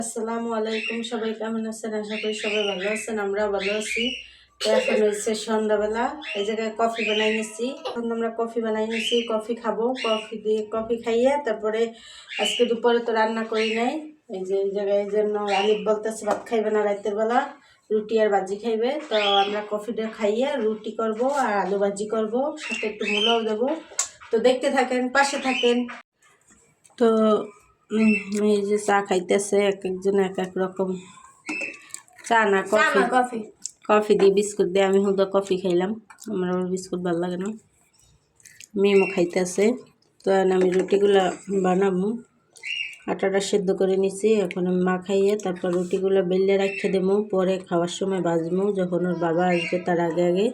আসসালামু আলাইকুম, সবাই কেমন আছেন? আশা করি সবাই ভালো আছেন, আমরাও ভালো আছি। তো এখন হচ্ছে সন্ধ্যাবেলা, এই জায়গায় কফি বানাই নিচ্ছি। এখন আমরা কফি বানাই নিচ্ছি, কফি খাবো। কফি খাইয়ে তারপরে আজকে দুপুরে তো রান্না করি নাই। এই জায়গায় এই জন্য আলিফ বলতেছে ভাত খাইবে না, রাতের বেলা রুটি আর ভাজি খাইবে। তো আমরা কফিটা খাইয়ে রুটি করব আর আলু ভাজি করব, সাথে একটু মূলাও দেবো। তো দেখতে থাকেন, পাশে থাকেন। তো এই যে চা খাইতেছে, এক একজন এক এক রকম। চা না কফি, কফি দিয়ে বিস্কুট দিয়ে। আমি হুদা কফি খাইলাম, আমার আবার বিস্কুট ভালো লাগে না। মিমও খাইতেছে। তো আমি রুটিগুলা বানাবো। আটাটা সেদ্ধ করে নিছি, এখন আমি মাখাইয়ে তারপর রুটিগুলো বেলে রেখে দেবো। পরে খাওয়ার সময় ভাজবো, যখন ওর বাবা আসবে তার আগে আগে।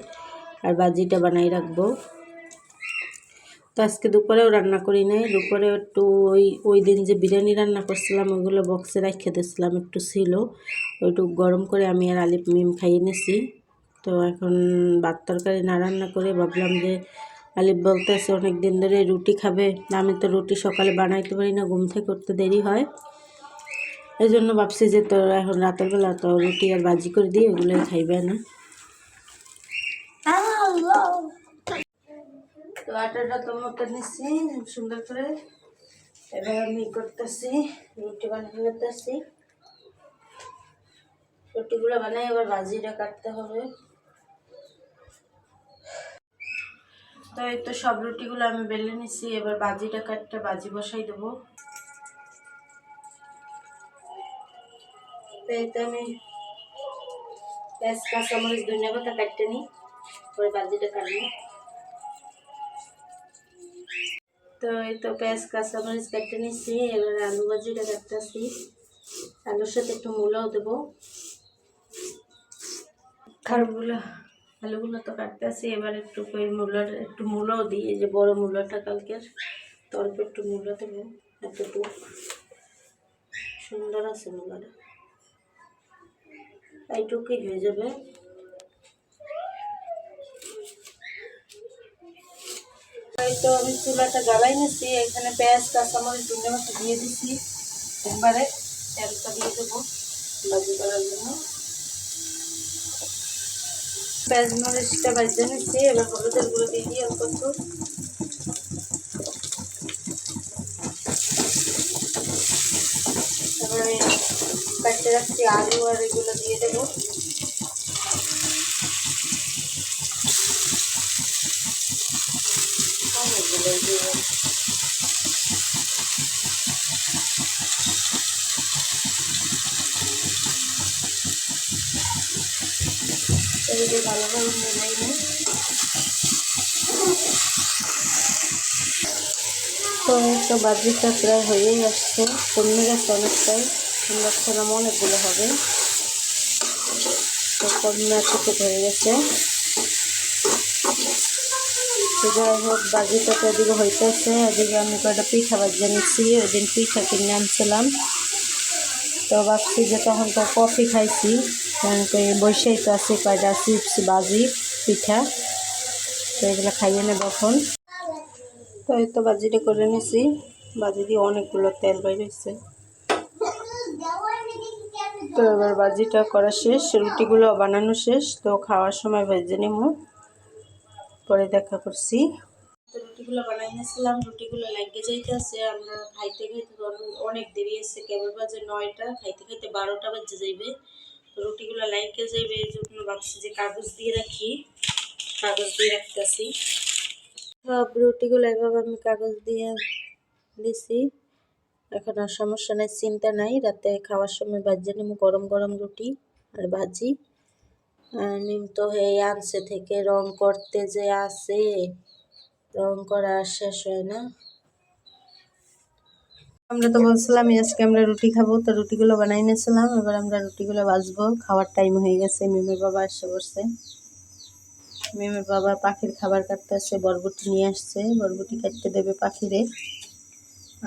আর ভাজিটা বানাই রাখবো। তো আজকে দুপুরেও রান্না করি নাই। দুপুরে একটু ওই দিন যে বিরিয়ানি রান্না করছিলাম ওইগুলো বক্সে রেখে দিয়েছিলাম, একটু ছিল, ওইটুকু গরম করে আমি আর আলিফ মিম খাইয়ে নিছি। তো এখন ভাত তরকারি না রান্না করে ভাবলাম যে আলিফ বলতেছে অনেক দিন ধরে রুটি খাবে। আমি তো রুটি সকালে বানাইতে পারি না, ঘুম থেকে করতে দেরি হয়। এই জন্য ভাবছি যে তো এখন রাতের বেলা তো রুটি আর ভাজি করে দিই, ওগুলোই খাইবে না। তো আটাটা তো মতো নিচ্ছি সুন্দর করে। এবার আমি করতেছি রুটি বানিয়ে নিতেছি। রুটিগুলো বানাই, এবার ভাজিটা কাটতে হবে। তো এই তো সব রুটিগুলো আমি বেলে নিচ্ছি, এবার ভাজিটা কাটতে ভাজি বসাই দেবো। তো এই তো আমি পেঁয়াজ কাঁচামরিচ ধনিয়া পাতা কাটতে নিই, পরে ভাজিটা কাটবো। তো এই তো পেঁয়াজ কাঁচামরিচ কাটতে নিচ্ছি, এবার আলু ভাজিটা কাটতেছি। আলুর সাথে একটু মূলাও দেবো। আলুগুলো তো কাটতেছি, এবার একটু মূলাও দিই। এই যে বড় মূলাটা কালকের, তো অল্প একটু মূলা দেবো। এতটুকু সুন্দর আছে মূলাটা, এইটুকুই হয়ে যাবে। এই তো আমি চুলাটা জ্বালাই নিচ্ছি, এখানে পেঁয়াজ কাঁচামরিচ ধনিয়া পাতা দিয়ে দিচ্ছি। একবারে তেলটা দিয়ে দেবো ভাজি করার জন্য। পেঁয়াজ মরিচটা ভাজতে নিচ্ছি, এবার হলুদের গুঁড়ো দিয়ে দিই অল্প একটু। তারপরে কাটতে রাখছি আলু আর এগুলো দিয়ে দেবো। এদিকে ভালোভাবে মেলাই নিই। তো একটা ভাজিটা প্রায় হয়েই আসছে, কমে গেছে অনেকটাই। আমরা খেলাম অনেকগুলো হবে, তো কমে থেকে হয়ে গেছে। তো যাই হোক, ভাজিটা তো এদিকে হইতেছে। এদিকে আমি কয়েকটা পিঠা ভাজিয়ে নিচ্ছি, ওই দিন পিঠা কিনে আনছিলাম। তো ভাবছি যে তখন তো কফি খাইছি, বসেই তো আছে কয়টা চিপস ভাজি পিঠা, তো এগুলো খাইয়ে নেব এখন। তো এই তো ভাজিটা করে নিছি, ভাজি দিয়ে অনেকগুলো তেল বেরিয়েছে। তো এবার ভাজিটা করা শেষ, রুটিগুলো বানানো শেষ। তো খাওয়ার সময় ভেজে নিব, পরে দেখা করছি। তো রুটিগুলো বানাই নিয়েছিলাম, রুটিগুলো লাগিয়ে যাইতেছে। আমরা খাইতে খাইতে অনেক দেরি আছে, কেবল বাজে 9টা, খাইতে খাইতে 12টা বাজে যাইবে। তো রুটিগুলো লাগিয়ে যাইবে, এই জন্য ভাবছি যে কাগজ দিয়ে রাখি, কাগজ দিয়ে রাখতেছি। সব রুটিগুলো এভাবে আমি কাগজ দিয়ে দিছি। এখন আর সমস্যা নাই, চিন্তা নাই। রাতে খাওয়ার সময় ভাজে নিব গরম গরম রুটি আর ভাজি। নিম তো হয়ে আনছে থেকে রং করতে যে আছে, রং করা শেষ হয় না। আমরা তো বলছিলাম আজকে আমরা রুটি খাবো, তো রুটিগুলো বানাই নিয়েছিলাম। এবার আমরা রুটিগুলো ভাজবো, খাওয়ার টাইম হয়ে গেছে। মিমের বাবা এসে বসছে, মিমের বাবা পাখির খাবার কাটতে আসছে, বরবটি নিয়ে আসছে, বরবটি কাটতে দেবে পাখিরে।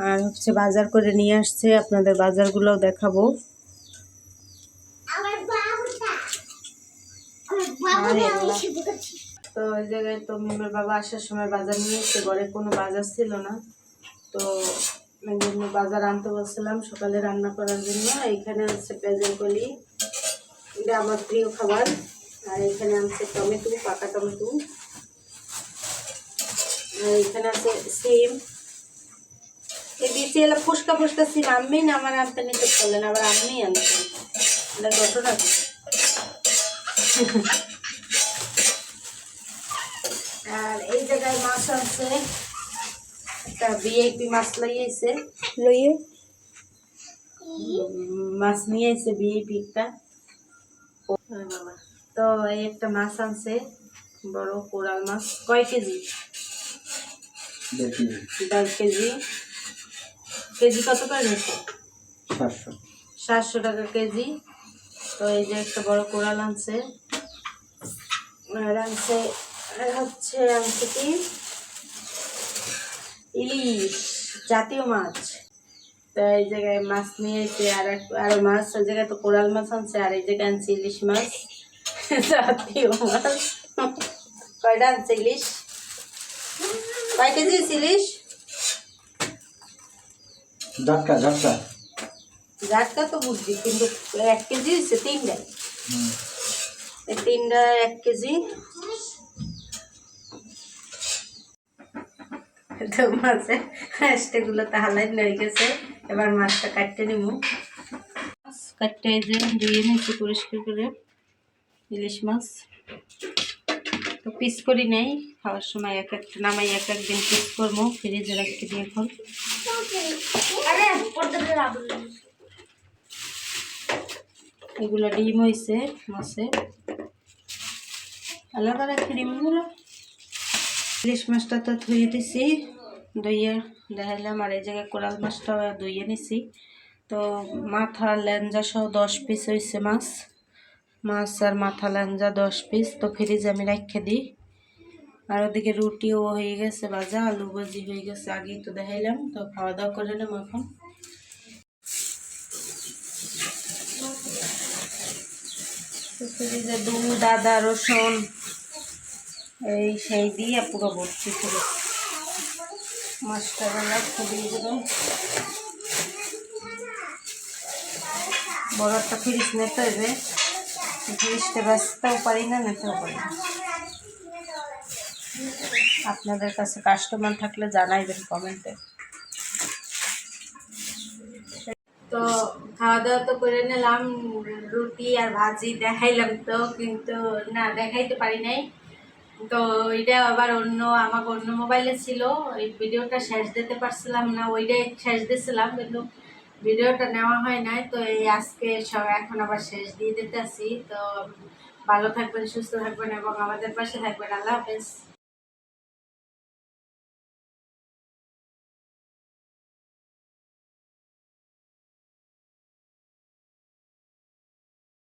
আর হচ্ছে বাজার করে নিয়ে আসছে, আপনাদের বাজারগুলোও দেখাবো। তো ওই জায়গায় তো মিমের বাবা আসার সময় বাজার নিয়ে এসে, ঘরে কোনো বাজার ছিল না। তো এই জন্য বাজার আনতে বলছিলাম সকালে রান্না করার জন্য। এইখানে আছে পেঁয়াজের কলি, এটা আমার প্রিয় খাবার। আর এখানে আছে টমেটো, পাকা টমেটো। আর এখানে আছে সিম, এই বিচি এলা ফুসকা ফুসকা সিম আমি না আমার আনতে নিতে পারলেন, আবার আমি আনতেন, এটা ঘটনা। আর এই জায়গায় মাছ আছে, একটা ভিআইপি মাছ লইয়েছে, মাছ নিয়ে এসে ভিআইপি একটা। তো এই একটা মাছ আনছে, বড় কোরাল মাছ। কয় কেজি? 1.5 কেজি। কেজি কত করে নিচ্ছে? 700 টাকা কেজি। তো এই যে একটা বড় কোরাল আনছে। আর আনছে আনছে কি ইলিশ, জাতীয় মাছ। তো এই জায়গায় মাছ নিয়ে এসে আরো মাছ, ওই জায়গায় তো কোরাল মাছ আনছে, আর এই জায়গায় আনছে ইলিশ মাছ, জাতীয় মাছ। কয়টা আনছে ইলিশ? কয় কেজি ইলিশ? জাটকা তো বুঝছি, কিন্তু 1 কেজি হচ্ছে 3টায়, এই 3টা 1 কেজি। তো মাছের হাঁসটাগুলো তাহলে হয়ে গেছে, এবার মাছটা কাটতে নিব। মাছ কাটতে এই যে ধুয়ে নিয়েছি পরিষ্কার করে ইলিশ মাছ। তো পিস করি নেই, খাওয়ার সময় এক একটা নামাই এক একদিন পিস করবো, ফ্রিজে রাখতে দিয়ে। এখন এগুলো ডিম হয়েছে মাছে, আলাদা রাখি ডিমগুলো। ইলিশ মাছটা তো ধুয়ে দিছি, ধুয়ে দেখাইলাম। আর এই জায়গায় কোরাল মাছটা ধুয়ে নিছি। তো মাথা লেঞ্জা সহ 10 পিস হয়েছে মাছ। মাছ আর মাথা লেঞ্জা 10 পিস। তো ফ্রিজে আমি রেখে দিই। আর ওদিকে রুটিও হয়ে গেছে ভাজা, আলু ভাজি হয়ে গেছে, আগেই তো দেখাইলাম। তো খাওয়া দাওয়া করে নেব এখন। ফ্রিজে দুধ, আদা, রসুন এই সেই দিয়ে পুরো ভর্তি করে মাছটা রাখতে দিয়ে দেবেন। বড় একটা ফ্রিজ নিতে হবে, ফ্রিজটা ব্যস্তও পারি না, নিতেও পারি না। আপনাদের কাছে কাস্টমার থাকলে জানাইবেন কমেন্টে। তো খাওয়া দাওয়া তো করে নিলাম, রুটি আর ভাজি দেখাইলাম তো, কিন্তু না দেখাইতে পারি নাই। তো ওইটা আবার অন্য মোবাইলে ছিল, ওই ভিডিওটা শেষ দিতে পারছিলাম না, ওইটাই শেষ দিয়েছিলাম, কিন্তু ভিডিওটা নেওয়া হয় নাই। তো এই আজকে সব এখন আবার শেষ দিয়ে দিতেছি। তো ভালো থাকবেন, সুস্থ থাকবেন এবং আমাদের পাশে থাকবেন। আল্লাহ হাফেজ।